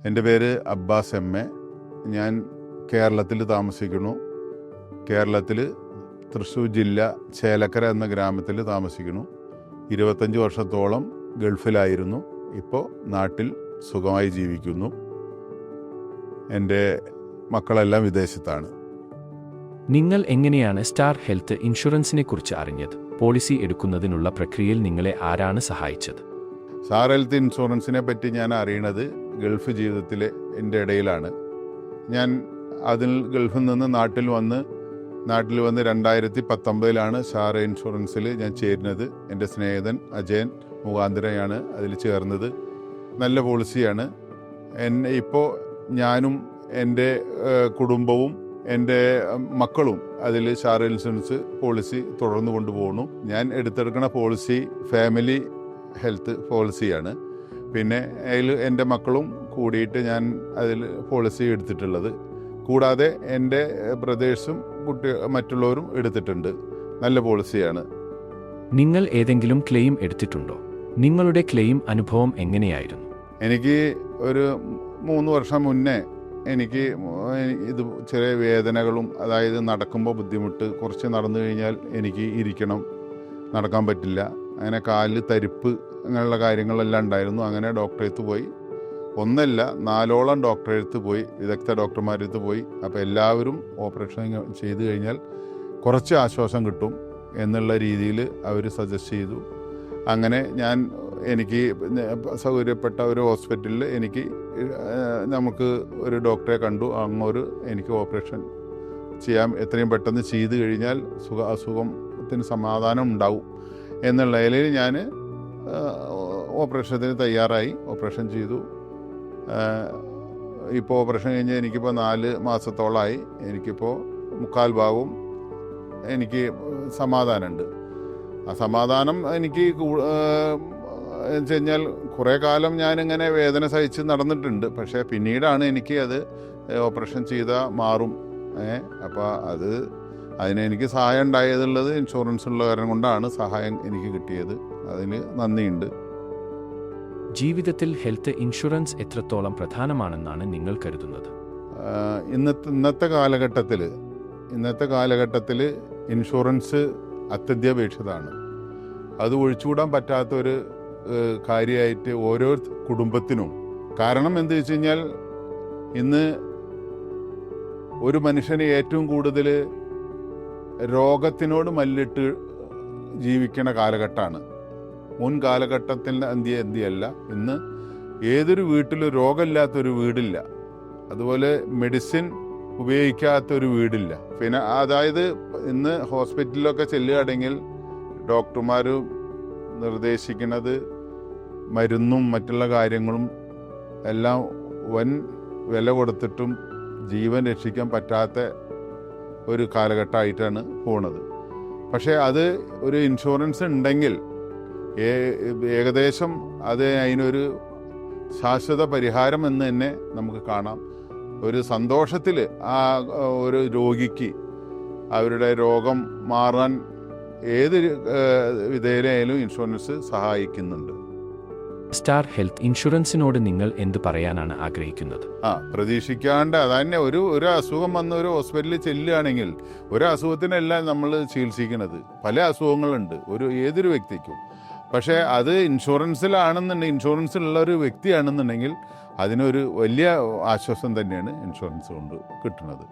എൻ്റെ പേര് Abbas M A. ഞാൻ കേരളത്തിൽ താമസിക്കുന്നു. കേരളത്തിൽ തൃശ്ശൂർ ജില്ല ചേലക്കര എന്ന ഗ്രാമത്തിൽ താമസിക്കുന്നു. 25 വർഷത്തോളം ഗൾഫിലായിരുന്നു. ഇപ്പോൾ നാട്ടിൽ സുഖമായി ജീവിക്കുന്നു. എൻ്റെ മക്കളെല്ലാം വിദേശത്താണ്. നിങ്ങൾ എങ്ങനെയാണ് സ്റ്റാർ ഹെൽത്ത് ഇൻഷുറൻസിനെ കുറിച്ച് അറിഞ്ഞത്? പോളിസി എടുക്കുന്നതിനുള്ള പ്രക്രിയയിൽ നിങ്ങളെ ആരാണ് സഹായിച്ചത്? സ്റ്റാർ ഹെൽത്ത് ഇൻഷുറൻസിനെ പറ്റി ഞാൻ അറിയണത് ഗൾഫ് ജീവിതത്തിലെ എൻ്റെ ഇടയിലാണ്. ഞാൻ അതിൽ ഗൾഫിൽ നിന്ന് നാട്ടിൽ വന്ന് 2019 സ്റ്റാർ ഇൻഷുറൻസിൽ ഞാൻ ചേരുന്നത്. എൻ്റെ സ്നേഹിതൻ അജയൻ മുഖാന്തരയാണ് അതിൽ ചേർന്നത്. നല്ല പോളിസിയാണ്. ഇപ്പോൾ ഞാനും എൻ്റെ കുടുംബവും എൻ്റെ മക്കളും അതിൽ സ്റ്റാർ ഇൻഷുറൻസ് പോളിസി തുടർന്നു കൊണ്ടുപോകുന്നു. ഞാൻ എടുത്തെടുക്കുന്ന പോളിസി ഫാമിലി ഹെൽത്ത് പോളിസിയാണ്. പിന്നെ അതിൽ എൻ്റെ മക്കളും കൂടിയിട്ട് ഞാൻ അതിൽ പോളിസി എടുത്തിട്ടുള്ളത്. കൂടാതെ എൻ്റെ ബ്രദേഴ്സും മറ്റുള്ളവരും എടുത്തിട്ടുണ്ട്. നല്ല പോളിസിയാണ്. നിങ്ങൾ ഏതെങ്കിലും ക്ലെയിം എടുത്തിട്ടുണ്ടോ? നിങ്ങളുടെ ക്ലെയിം അനുഭവം എങ്ങനെയായിരുന്നു? എനിക്ക് ഒരു 3 വർഷം മുന്നേ എനിക്ക് ഇത് ചെറിയ വേദനകളും, അതായത് നടക്കുമ്പോൾ ബുദ്ധിമുട്ട്, കുറച്ച് നടന്നു കഴിഞ്ഞാൽ എനിക്ക് ഇരിക്കണം, നടക്കാൻ പറ്റില്ല, അങ്ങനെ കാലിൽ തരിപ്പ്, അങ്ങനെയുള്ള കാര്യങ്ങളെല്ലാം ഉണ്ടായിരുന്നു. അങ്ങനെ ഡോക്ടറെടുത്ത് പോയി, 1 4 ഡോക്ടറെടുത്ത് പോയി, വിദഗ്ധ ഡോക്ടർമാരെടുത്ത് പോയി. അപ്പോൾ എല്ലാവരും ഓപ്പറേഷൻ ചെയ്ത് കഴിഞ്ഞാൽ കുറച്ച് ആശ്വാസം കിട്ടും എന്നുള്ള രീതിയിൽ അവർ സജസ്റ്റ് ചെയ്തു. അങ്ങനെ എനിക്ക് സൗകര്യപ്പെട്ട ഒരു ഹോസ്പിറ്റലിൽ നമുക്ക് ഒരു ഡോക്ടറെ കണ്ടു. അങ്ങോട്ട് എനിക്ക് ഓപ്പറേഷൻ ചെയ്യാം, എത്രയും പെട്ടെന്ന് ചെയ്ത് കഴിഞ്ഞാൽ അസുഖത്തിന് സമാധാനം ഉണ്ടാവും എന്നുള്ള നിലയിൽ ഞാൻ ഓപ്പറേഷത്തിന് തയ്യാറായി. ഓപ്പറേഷൻ ചെയ്തു. ഇപ്പോൾ ഓപ്പറേഷൻ കഴിഞ്ഞ് എനിക്കിപ്പോൾ 4 മാസത്തോളമായി. എനിക്കിപ്പോൾ 3/4 ഭാഗവും എനിക്ക് സമാധാനമുണ്ട്. ആ സമാധാനം എനിക്ക് എന്ന് വെച്ച് കുറേ കാലം ഞാനിങ്ങനെ വേദന സഹിച്ച് നടന്നിട്ടുണ്ട്. പക്ഷേ പിന്നീടാണ് എനിക്ക് അത് ഓപ്പറേഷൻ ചെയ്താൽ മാറും. അപ്പോൾ അതിനെനിക്ക് സഹായം ഉണ്ടായതുള്ളത് ഇൻഷുറൻസ് ഉള്ള കാരണം കൊണ്ടാണ് സഹായം എനിക്ക് കിട്ടിയത്. അതിന് നന്ദിയുണ്ട്. ജീവിതത്തിൽ ഹെൽത്ത് ഇൻഷുറൻസ് എത്രത്തോളം പ്രധാനമാണെന്നാണ് നിങ്ങൾ കരുതുന്നത്? ഇന്നത്തെ കാലഘട്ടത്തിൽ ഇൻഷുറൻസ് അത്യന്താപേക്ഷിതമാണ്. അത് ഒഴിച്ചുകൂടാൻ പറ്റാത്തൊരു കാര്യമായിട്ട് ഓരോ കുടുംബത്തിനും. കാരണം എന്ത് വെച്ച് കഴിഞ്ഞാൽ ഇന്ന് ഒരു മനുഷ്യന് ഏറ്റവും കൂടുതൽ രോഗത്തിനോട് മല്ലിട്ട് ജീവിക്കണ കാലഘട്ടമാണ്. മുൻ കാലഘട്ടത്തിൽ എന്തിയല്ല. ഇന്ന് ഏതൊരു വീട്ടിലും രോഗമില്ലാത്തൊരു വീടില്ല. അതുപോലെ മെഡിസിൻ ഉപയോഗിക്കാത്തൊരു വീടില്ല. പിന്നെ അതായത് ഇന്ന് ഹോസ്പിറ്റലിലൊക്കെ ചെല്ലുകയാണെങ്കിൽ ഡോക്ടർമാർ നിർദ്ദേശിക്കുന്നത് മരുന്നും മറ്റുള്ള കാര്യങ്ങളും എല്ലാം വൻ വില കൊടുത്തിട്ടും ജീവൻ രക്ഷിക്കാൻ പറ്റാത്ത ഒരു കാലഘട്ടമായിട്ടാണ് പോണത്. പക്ഷേ അത് ഒരു ഇൻഷുറൻസ് ഉണ്ടെങ്കിൽ ഏകദേശം അതിനൊരു ശാശ്വത പരിഹാരം എന്ന് തന്നെ നമുക്ക് കാണാം. ഒരു സന്തോഷത്തിൽ ആ ഒരു രോഗിക്ക് അവരുടെ രോഗം മാറാൻ ഏത് വിധേയയിലും ഇൻഷുറൻസ് സഹായിക്കുന്നുണ്ട്. സ്റ്റാർ ഹെൽത്ത് ഇൻഷുറൻസിനോട് നിങ്ങൾ എന്ത് പറയാനാണ് ആഗ്രഹിക്കുന്നത്? പ്രതീക്ഷിക്കാണ്ട് അതന്നെ ഒരു അസുഖം വന്ന് ഒരു ഹോസ്പിറ്റലിൽ ചെല്ലുകയാണെങ്കിൽ ഒരു അസുഖത്തിനല്ല നമ്മൾ ചികിത്സിക്കുന്നത്. പല അസുഖങ്ങളുണ്ട് ഏതൊരു വ്യക്തിക്കും. പക്ഷേ അത് ഇൻഷുറൻസ് ഉള്ള ഒരു വ്യക്തിയാണെന്നുണ്ടെങ്കിൽ അതിനൊരു വലിയ ആശ്വാസം തന്നെയാണ് ഇൻഷുറൻസ് കൊണ്ട് കിട്ടുന്നത്.